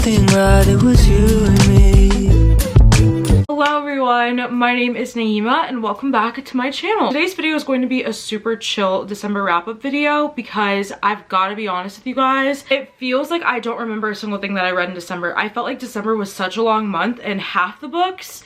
everything right, it was you and me. Hello everyone, my name is Nayeema and welcome back to my channel. Today's video is going to be a super chill December wrap-up video because I've got to be honest with you guys. It feels like I don't remember a single thing that I read in December. I felt like December was such a long month and half the books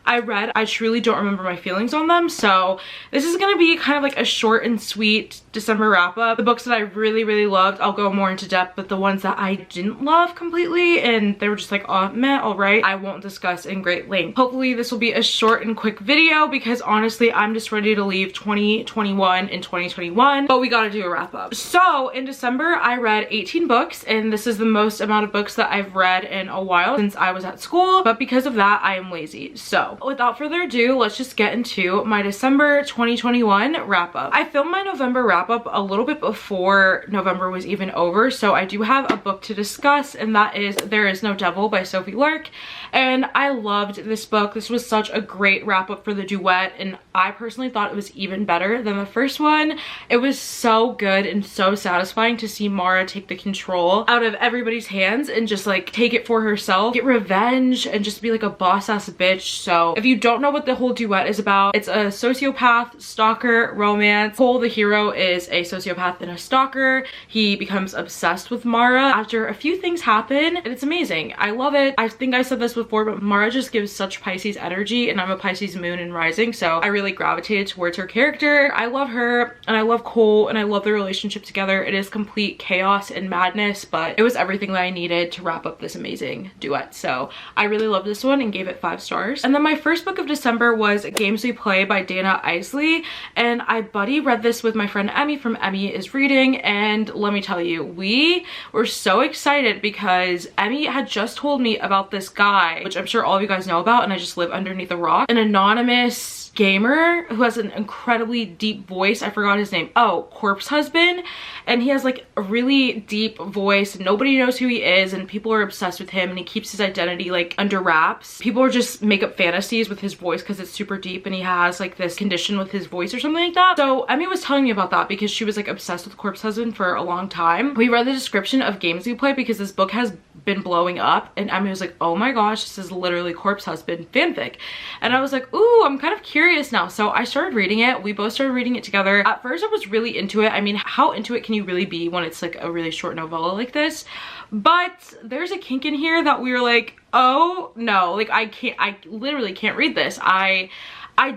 I read, I truly don't remember my feelings on them. So this is going to be kind of like a short and sweet December wrap up. The books that I really loved, I'll go more into depth, but the ones that I didn't love completely and they were just like, oh, meh, all right, I won't discuss in great length. Hopefully this will be a short and quick video because honestly, I'm just ready to leave 2021 and 2021, but we got to do a wrap up. So in December, I read 18 books and this is the most amount of books that I've read in a while since I was at school, but because of that, I am lazy. So without further ado, let's just get into my December 2021 wrap up. I filmed my November wrap up a little bit before November was even over, so I do have a book to discuss, and that is There Is No Devil by Sophie Lark. And I loved this book. This was such a great wrap up for the duet, and I personally thought it was even better than the first one. It was so good and so satisfying to see Mara take the control out of everybody's hands and just like take it for herself, get revenge, and just be like a boss ass bitch. So if you don't know what the whole duet is about, it's a sociopath stalker romance. Cole, the hero, is a sociopath and a stalker. He becomes obsessed with Mara after a few things happen, and it's amazing. I love it. I think I said this before, but Mara just gives such Pisces energy, and I'm a Pisces moon and rising, so I really gravitated towards her character. I love her and I love Cole and I love their relationship together. It is complete chaos and madness, but it was everything that I needed to wrap up this amazing duet. So I really loved this one and gave it 5 stars. And then my first book of December was Games We Play by Dana Isley, and I buddy read this with my friend Emmy from Emmy is Reading, and let me tell you, we were so excited because Emmy had just told me about this guy, which I'm sure all of you guys know about, and I just live underneath a rock, an anonymous gamer who has an incredibly deep voice. I forgot his name. Oh, Corpse Husband. And he has like a really deep voice. Nobody knows who he is and people are obsessed with him, and he keeps his identity like under wraps. People are just make up fantasies with his voice because it's super deep and he has like this condition with his voice or something like that. So Emmy was telling me about that because she was like obsessed with Corpse Husband for a long time. We read the description of Games We Play because this book has been blowing up, and Emmy was like, oh my gosh, this is literally Corpse Husband fanfic. And I was like, ooh, I'm kind of curious now. So I started reading it. We both started reading it together. At first I was really into it. I mean, how into it can you really be when it's like a really short novella like this? But there's a kink in here that we were like, oh no, like I literally can't read this. I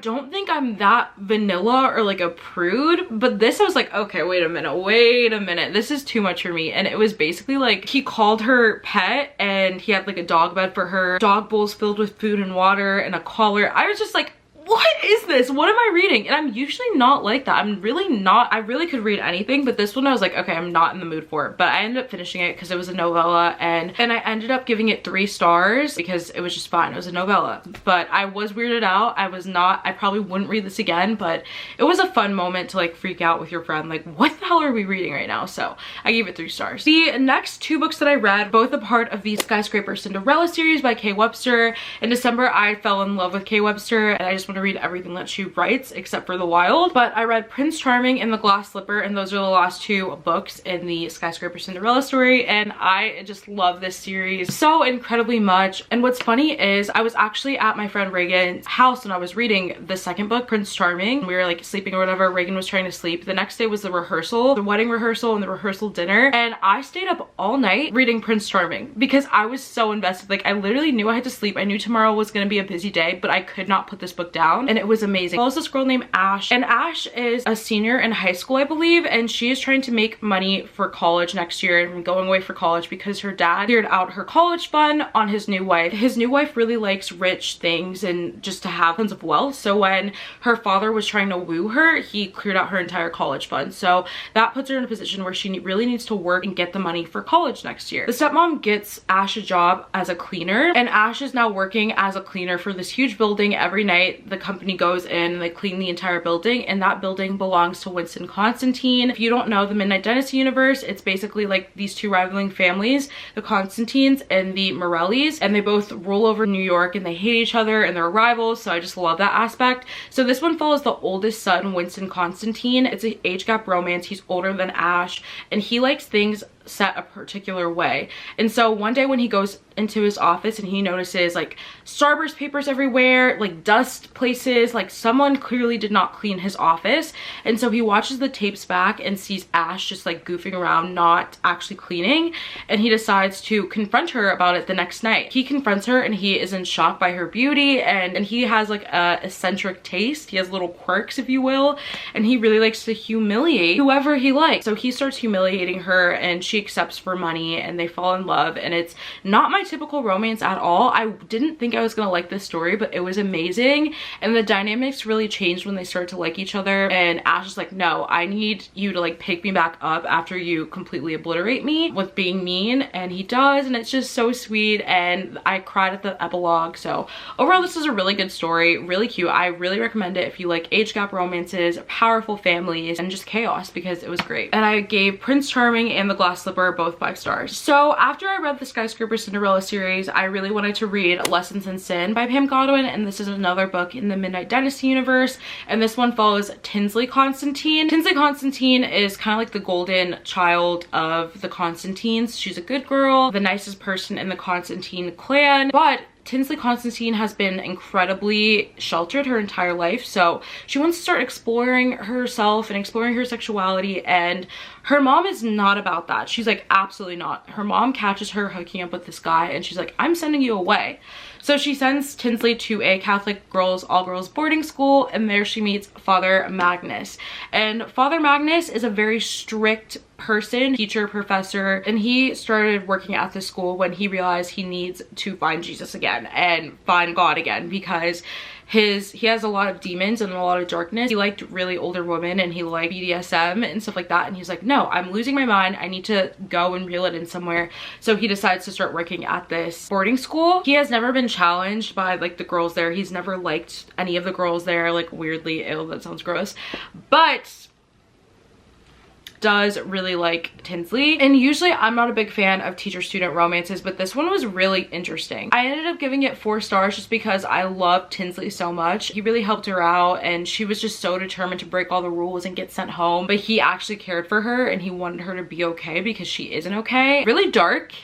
don't think I'm that vanilla or like a prude, but this I was like, okay, wait a minute, this is too much for me. And it was basically like he called her pet and he had like a dog bed for her, dog bowls filled with food and water, and a collar. I was just like, what is this? What am I reading? And I'm usually not like that. I'm really not. I really could read anything, but this one I was like, okay, I'm not in the mood for it. But I ended up finishing it because it was a novella, and I ended up giving it 3 stars because it was just fine. It was a novella, but I was weirded out. I probably wouldn't read this again, but it was a fun moment to like freak out with your friend, like, what the hell are we reading right now? So I gave it 3 stars. The next 2 books that I read, both a part of the Skyscraper Cinderella series by Kay Webster. In December, I fell in love with Kay Webster, and I just want to read everything that she writes except for The Wild. But I read Prince Charming and The Glass Slipper, and those are the last 2 books in the Skyscraper Cinderella story, and I just love this series so incredibly much. And what's funny is I was actually at my friend Reagan's house when I was reading the second book, Prince Charming. We were like sleeping or whatever. Reagan was trying to sleep. The next day was the rehearsal, the wedding rehearsal and the rehearsal dinner, and I stayed up all night reading Prince Charming because I was so invested. Like, I literally knew I had to sleep. I knew tomorrow was going to be a busy day, but I could not put this book down, and it was amazing. Follows this girl named Ash, and Ash is a senior in high school, I believe, and she is trying to make money for college next year and going away for college because her dad cleared out her college fund on his new wife. His new wife really likes rich things and just to have tons of wealth, so when her father was trying to woo her, he cleared out her entire college fund. So that puts her in a position where she really needs to work and get the money for college next year. The stepmom gets Ash a job as a cleaner, and Ash is now working as a cleaner for this huge building. Every night the company goes in and they clean the entire building, and that building belongs to Winston Constantine. If you don't know the Midnight Dynasty universe, it's basically like these 2 rivaling families, the Constantines and the Morellis, and they both rule over New York and they hate each other and they're rivals, so I just love that aspect. So this one follows the oldest son, Winston Constantine. It's an age gap romance. He's older than Ash, and he likes things set a particular way. And so one day when he goes into his office and he notices like Starburst papers everywhere, like dust places, like someone clearly did not clean his office. And so he watches the tapes back and sees Ash just like goofing around, not actually cleaning, and he decides to confront her about it the next night. He confronts her and he is in shock by her beauty, and he has like a eccentric taste. He has little quirks, if you will, and he really likes to humiliate whoever he likes. So he starts humiliating her and she accepts for money and they fall in love, and it's not my typical romance at all. I didn't think I was gonna like this story, but it was amazing, and the dynamics really changed when they started to like each other. And Ash is like, no, I need you to like pick me back up after you completely obliterate me with being mean, and he does, and it's just so sweet, and I cried at the epilogue. So overall, this is a really good story, really cute. I really recommend it if you like age gap romances, powerful families, and just chaos, because it was great. And I gave Prince Charming and The Glass Slipper both 5 stars. So after I read the Skyscraper Cinderella series, I really wanted to read Lessons in Sin by Pam Godwin, and this is another book in the Midnight Dynasty universe, and this one follows Tinsley Constantine. Tinsley Constantine is kind of like the golden child of the Constantines. She's a good girl, the nicest person in the Constantine clan, but Tinsley Constantine has been incredibly sheltered her entire life, so she wants to start exploring herself and exploring her sexuality, and her mom is not about that. She's like, absolutely not. Her mom catches her hooking up with this guy and she's like, I'm sending you away. So she sends Tinsley to a Catholic all-girls boarding school, and there she meets Father Magnus. And Father Magnus is a very strict person, teacher, professor, and he started working at the school when he realized he needs to find Jesus again and find God again, because he has a lot of demons and a lot of darkness. He liked really older women and he liked BDSM and stuff like that, and he's like, no, I'm losing my mind, I need to go and reel it in somewhere. So he decides to start working at this boarding school. He has never been challenged by like the girls there. He's never liked any of the girls there, like weirdly, ew, that sounds gross, but does really like Tinsley. And usually I'm not a big fan of teacher-student romances, but this one was really interesting. I ended up giving it 4 stars just because I love Tinsley so much. He really helped her out, and she was just so determined to break all the rules and get sent home, but he actually cared for her and he wanted her to be okay because she isn't okay. Really dark.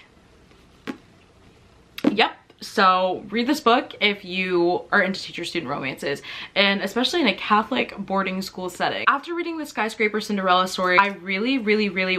Yep. So read this book if you are into teacher-student romances, and especially in a Catholic boarding school setting. After reading the Skyscraper Cinderella story, I really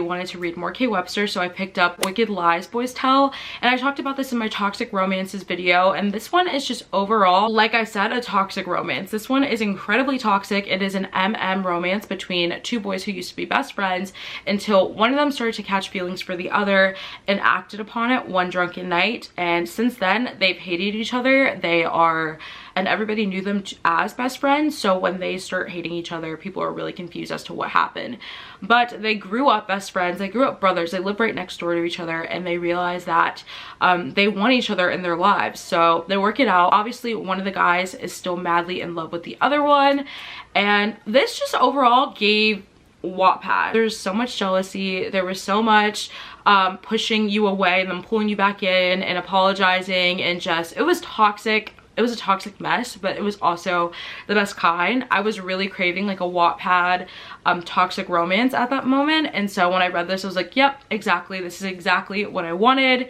wanted to read more Kay Webster, so I picked up Wicked Lies Boys Tell, and I talked about this in my toxic romances video, and this one is just overall, like I said, a toxic romance. This one is incredibly toxic. It is an MM romance between 2 boys who used to be best friends until one of them started to catch feelings for the other and acted upon it one drunken night, and since then they've hated each other. They are, and everybody knew them as best friends, so when they start hating each other, people are really confused as to what happened. But they grew up best friends, they grew up brothers, they live right next door to each other, and they realize that they want each other in their lives, so they work it out. Obviously one of the guys is still madly in love with the other one, and this just overall gave Wattpad. There's so much jealousy, there was so much pushing you away and then pulling you back in and apologizing, and just, it was toxic. It was a toxic mess, but it was also the best kind. I was really craving like a Wattpad toxic romance at that moment, and so when I read this I was like, yep, exactly, this is exactly what I wanted,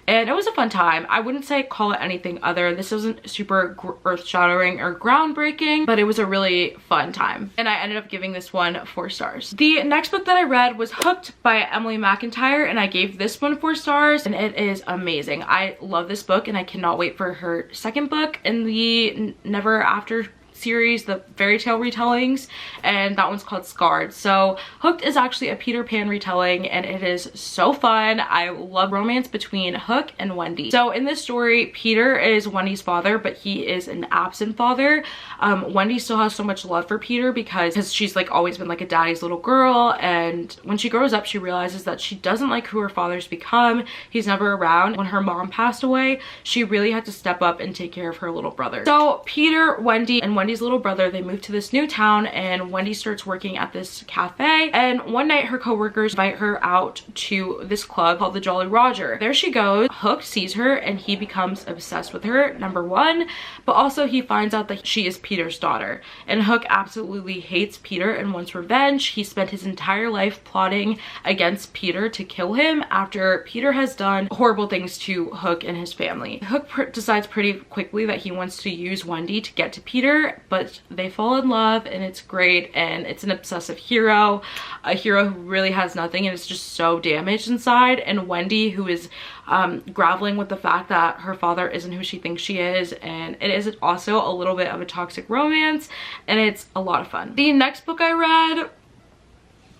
and it was a fun time. I wouldn't say call it anything other. This wasn't super earth-shattering or groundbreaking, but it was a really fun time, and I ended up giving this one 4 stars. The next book that I read was Hooked by Emily McIntyre, and I gave this one 4 stars, and it is amazing. I love this book and I cannot wait for her second book in the Never After series, the fairy tale retellings, and that one's called Scarred. So Hooked is actually a Peter Pan retelling, and it is so fun. I love romance between Hook and Wendy. So in this story, Peter is Wendy's father, but he is an absent father. Wendy still has so much love for Peter because she's like always been like a daddy's little girl, and when she grows up she realizes that she doesn't like who her father's become. He's never around. When her mom passed away, she really had to step up and take care of her little brother. So Peter, Wendy, and Wendy Wendy's little brother. They move to this new town and Wendy starts working at this cafe, and one night her coworkers invite her out to this club called the Jolly Roger. There she goes. Hook sees her and he becomes obsessed with her, number one, but also he finds out that she is Peter's daughter, and Hook absolutely hates Peter and wants revenge. He spent his entire life plotting against Peter to kill him after Peter has done horrible things to Hook and his family. Hook decides pretty quickly that he wants to use Wendy to get to Peter, but they fall in love and it's great, and it's an obsessive hero, a hero who really has nothing and is just so damaged inside, and Wendy, who is grappling with the fact that her father isn't who she thinks she is, and it is also a little bit of a toxic romance, and it's a lot of fun. The next book I read,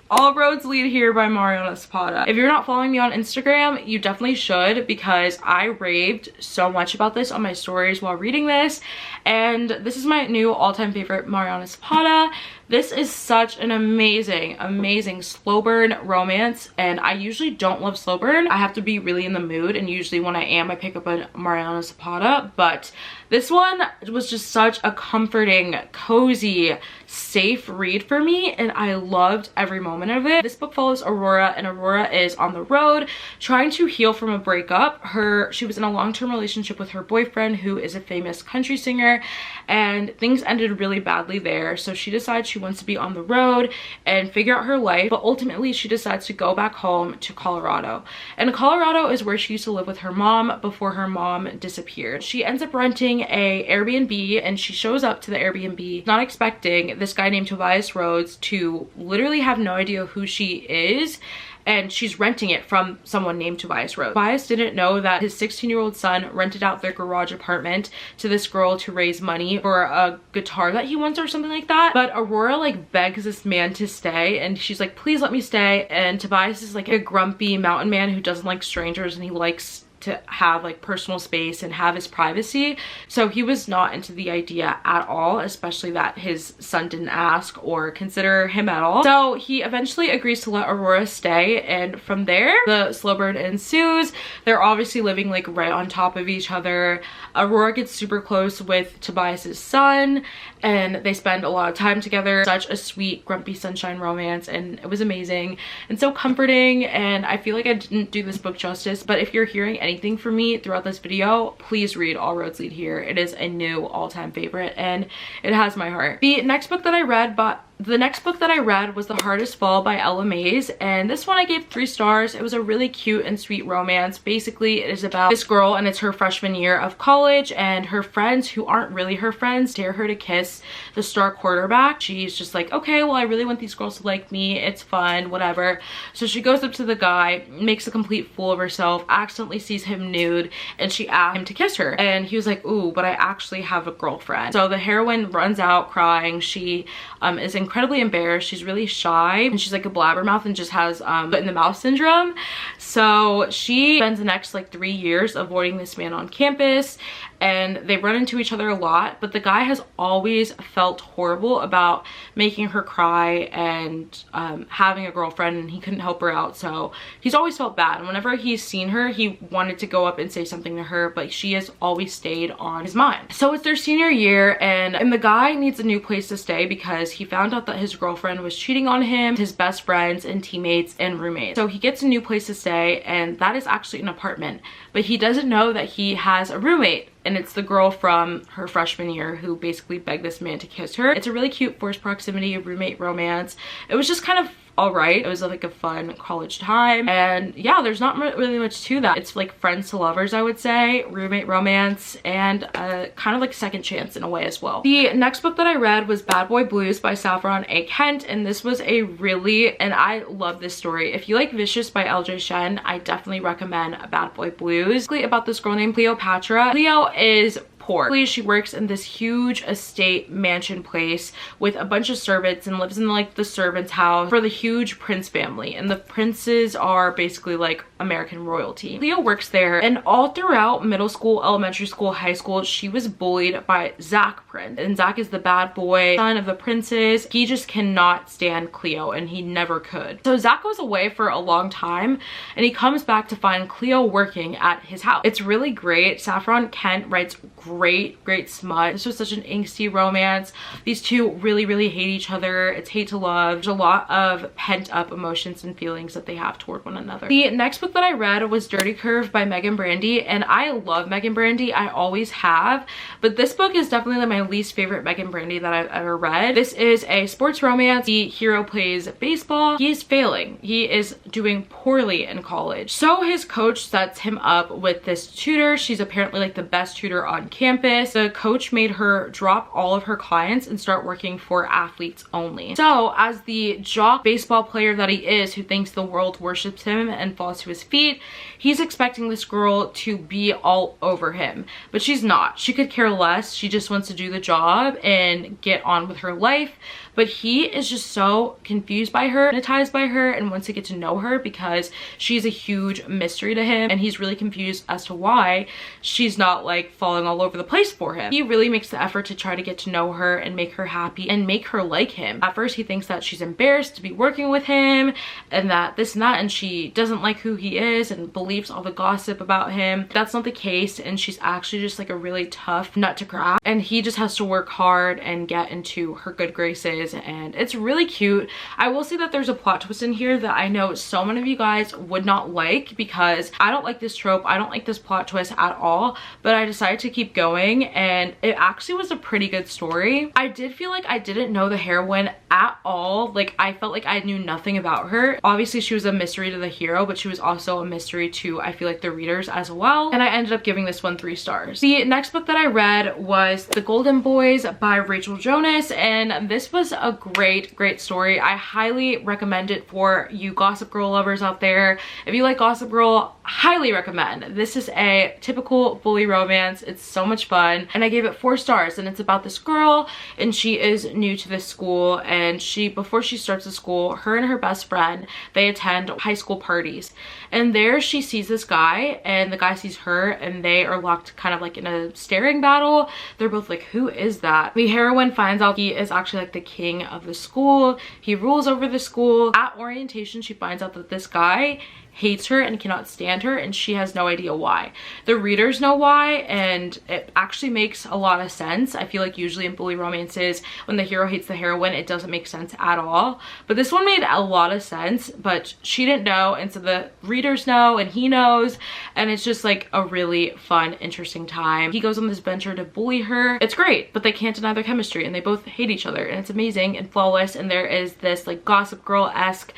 All Roads Lead Here by Mariana Zapata. If you're not following me on Instagram, you definitely should, because I raved so much about this on my stories while reading this, and this is my new all-time favorite Mariana Zapata. This is such an amazing slow burn romance, and I usually don't love slow burn. I have to be really in the mood, and usually when I am, I pick up a Mariana Zapata, but this one was just such a comforting, cozy, safe read for me, and I loved every moment of it. This book follows Aurora, and Aurora is on the road trying to heal from a breakup. She was in a long-term relationship with her boyfriend, who is a famous country singer, and things ended really badly there, so she decides she wants to be on the road and figure out her life, but ultimately she decides to go back home to Colorado, and Colorado is where she used to live with her mom before her mom disappeared. She ends up renting a Airbnb, and she shows up to the Airbnb not expecting this guy named Tobias Rhodes to literally have no idea who she is, and she's renting it from someone named Tobias Rhodes. Tobias didn't know that his 16-year-old son rented out their garage apartment to this girl to raise money for a guitar that he wants or something like that. But Aurora like begs this man to stay, and she's like, please let me stay. And Tobias is like a grumpy mountain man who doesn't like strangers, and he likes to have like personal space and have his privacy, so he was not into the idea at all, especially that his son didn't ask or consider him at all. So he eventually agrees to let Aurora stay, and from there the slow burn ensues. They're obviously living like right on top of each other. Aurora gets super close with Tobias's son, and they spend a lot of time together. Such a sweet, grumpy sunshine romance, and it was amazing and so comforting, and I feel like I didn't do this book justice, but if you're hearing anything from me throughout this video, please read All Roads Lead Here. It is a new all-time favorite, and it has my heart. The next book that I read was The Hardest Fall by Ella Mays, and this one I gave 3 stars. It was a really cute and sweet romance. Basically, it is about this girl, and it's her freshman year of college, and her friends, who aren't really her friends, dare her to kiss the star quarterback. She's just like, okay, well, I really want these girls to like me. It's fun, whatever. So she goes up to the guy, makes a complete fool of herself, accidentally sees him nude, and she asks him to kiss her. And he was like, ooh, but I actually have a girlfriend. So the heroine runs out crying. She is incredibly embarrassed. She's really shy, and she's like a blabbermouth and just has foot in the mouth syndrome. So she spends the next like 3 years avoiding this man on campus, and they run into each other a lot, but the guy has always felt horrible about making her cry and having a girlfriend, and he couldn't help her out, so he's always felt bad. And whenever he's seen her, he wanted to go up and say something to her, but she has always stayed on his mind. So it's their senior year, and the guy needs a new place to stay because he found out that his girlfriend was cheating on him, his best friends and teammates and roommates. So he gets a new place to stay, and that is actually an apartment, but he doesn't know that he has a roommate, and it's the girl from her freshman year who basically begged this man to kiss her. It's a really cute forced proximity roommate romance. It was just kind of all right. It was like a fun college time, and yeah, there's not really much to that. It's like friends to lovers, I would say, roommate romance, and kind of like second chance in a way as well. The next book that I read was Bad Boy Blues by Saffron A. Kent, and this was a really, and I love this story. If you like Vicious by L.J. Shen, I definitely recommend Bad Boy Blues. It's about this girl named Cleopatra. Cleo is poor. She works in this huge estate mansion place with a bunch of servants and lives in like the servants' house for the huge prince family, and the princes are basically like American royalty. Cleo works there, and all throughout middle school, elementary school, high school, she was bullied by Zach Prince, and Zach is the bad boy son of the princes. He just cannot stand Cleo, and he never could. So Zach goes away for a long time, and he comes back to find Cleo working at his house. It's really great. Saffron Kent writes great smut. This was such an angsty romance. These two really hate each other. It's hate to love. There's a lot of pent up emotions and feelings that they have toward one another. The next book that I read was Dirty Curve by Megan Brandy, and I love Megan Brandy. I always have, but this book is definitely my least favorite Megan Brandy that I've ever read. This is a sports romance. The hero plays baseball. He is failing. He is doing poorly in college. So his coach sets him up with this tutor. She's apparently like the best tutor on campus. The coach made her drop all of her clients and start working for athletes only. So as the jock baseball player that he is, who thinks the world worships him and falls to his feet, he's expecting this girl to be all over him, but she's not. She could care less. She just wants to do the job and get on with her life. But he is just so confused by her, hypnotized by her, and wants to get to know her because she's a huge mystery to him, and he's really confused as to why she's not like falling all over the place for him. He really makes the effort to try to get to know her and make her happy and make her like him. At first he thinks that she's embarrassed to be working with him and that this and that, and she doesn't like who he is and believes all the gossip about him. That's not the case, and she's actually just like a really tough nut to crack, and he just has to work hard and get into her good graces, and it's really cute. I will say that there's a plot twist in here that I know so many of you guys would not like, because I don't like this trope. I don't like this plot twist at all, but I decided to keep going, and it actually was a pretty good story. I did feel like I didn't know the heroine at all. Like, I felt like I knew nothing about her. Obviously she was a mystery to the hero, but she was also a mystery to, I feel like, the readers as well, and I ended up giving this one 3 stars. The next book that I read was The Golden Boys by Rachel Jonas, and this was a great story. I highly recommend it for you Gossip Girl lovers out there. If you like Gossip Girl, highly recommend. This is a typical bully romance. It's so much fun, and I gave it 4 stars, and it's about this girl, and she is new to this school, and before she starts the school, her and her best friend, they attend high school parties, and there she sees this guy, and the guy sees her, and they are locked kind of like in a staring battle. They're both like, who is that? The heroine finds out he is actually like the king of the school. He rules over the school. At orientation, she finds out that this guy hates her and cannot stand her, and she has no idea why. The readers know why, and it actually makes a lot of sense. I feel like usually in bully romances, when the hero hates the heroine, it doesn't make sense at all, but this one made a lot of sense. But she didn't know, and so the readers know, and he knows, and it's just like a really fun, interesting time. He goes on this venture to bully her. It's great, but they can't deny their chemistry, and they both hate each other, and it's amazing and flawless. And there is this like Gossip Girl-esque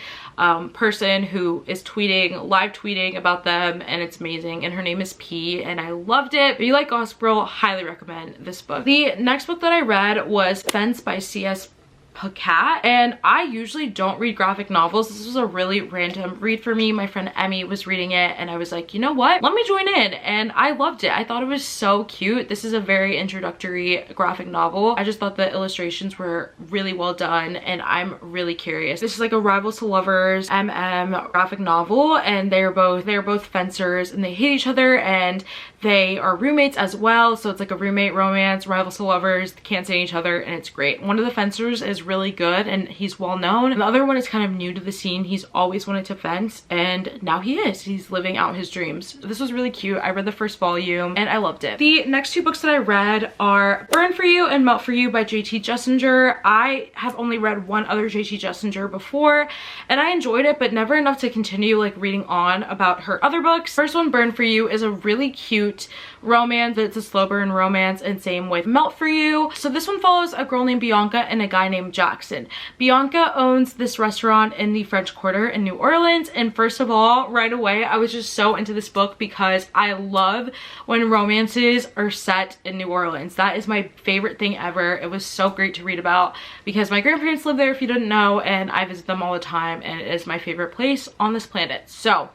person who is live tweeting about them, and it's amazing, and her name is P, and I loved it. If you like Gossip Girl, highly recommend this book. The next book that I read was Fence by C.S. Pacat, and I usually don't read graphic novels. This was a really random read for me. My friend Emmy was reading it, and I was like, you know what, let me join in, and I loved it. I thought it was so cute. This is a very introductory graphic novel. I just thought the illustrations were really well done, and I'm really curious. This is like a rivals to lovers graphic novel, and they're both fencers, and they hate each other, and they are roommates as well. So it's like a roommate romance, rivals to lovers, can't stand each other, and it's great. One of the fencers is really good, and he's well known, and the other one is kind of new to the scene. He's always wanted to fence, and now he's living out his dreams. This was really cute. I read the first volume, and I loved it. The next 2 books that I read are Burn For You and Melt For You by J.T. Jessenger. I have only read one other J.T. Jessenger before, and I enjoyed it, but never enough to continue like reading on about her other books. First one, Burn For You, is a really cute romance. It's a slow burn romance, and same with Melt For You. So this one follows a girl named Bianca and a guy named Jackson. Bianca owns this restaurant in the French Quarter in New Orleans, and first of all, right away, I was just so into this book because I love when romances are set in New Orleans. That is my favorite thing ever. It was so great to read about because my grandparents live there, if you didn't know, and I visit them all the time, and it is my favorite place on this planet. So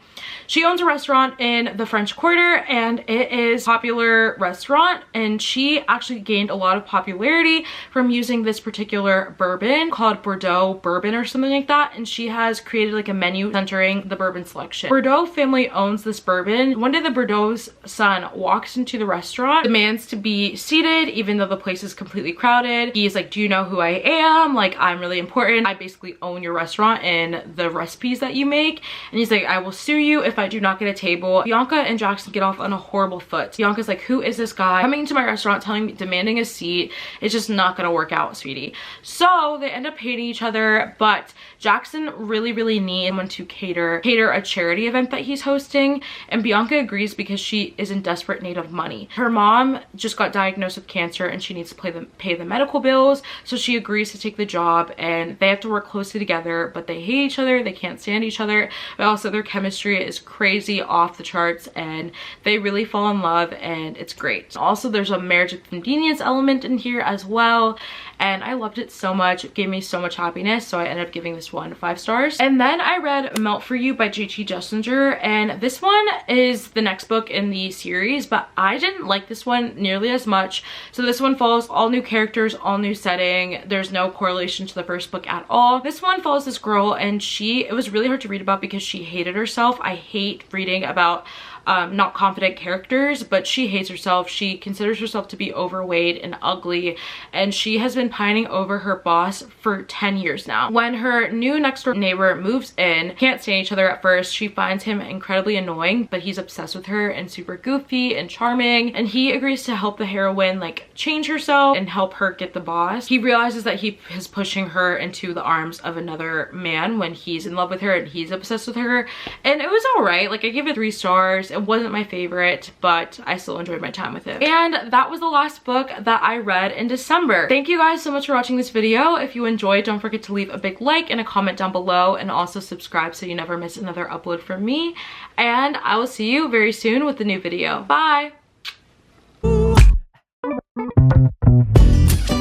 she owns a restaurant in the French Quarter, and it is a popular restaurant, and she actually gained a lot of popularity from using this particular bourbon called Bordeaux bourbon or something like that, and she has created like a menu centering the bourbon selection. Bordeaux family owns this bourbon. One day the Bordeaux's son walks into the restaurant, demands to be seated even though the place is completely crowded. He's like, do you know who I am? Like, I'm really important. I basically own your restaurant and the recipes that you make. And he's like, I will sue you if but do not get a table. Bianca and Jackson get off on a horrible foot. Bianca's like, who is this guy coming to my restaurant telling me, demanding a seat? It's just not gonna work out, sweetie. So they end up hating each other, but Jackson really needs someone to cater a charity event that he's hosting, and Bianca agrees because she is in desperate need of money. Her mom just got diagnosed with cancer and she needs to pay the medical bills, so she agrees to take the job, and they have to work closely together, but they hate each other, they can't stand each other, but also their chemistry is crazy, off the charts, and they really fall in love, and it's great. Also, there's a marriage with convenience element in here as well, and I loved it so much. It gave me so much happiness, so I ended up giving this one 5 stars. And then I read Melt for You by J.T. Jeslinger, and this one is the next book in the series, but I didn't like this one nearly as much. So this one follows all new characters, all new setting. There's no correlation to the first book at all. This one follows this girl, and it was really hard to read about because she hated herself. I hate reading about not confident characters, but she hates herself. She considers herself to be overweight and ugly, and she has been pining over her boss for 10 years now. When her new next door neighbor moves in, can't stand each other at first, she finds him incredibly annoying, but he's obsessed with her and super goofy and charming, and he agrees to help the heroine like change herself and help her get the boss. He realizes that he is pushing her into the arms of another man when he's in love with her and he's obsessed with her, and it was all right. Like, I give it 3 stars. It wasn't my favorite, but I still enjoyed my time with it. And that was the last book that I read in December. Thank you guys so much for watching this video. If you enjoyed, don't forget to leave a big like and a comment down below, and also subscribe so you never miss another upload from me. And I will see you very soon with a new video. Bye!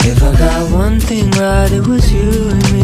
If I got one thing right, it was you and me.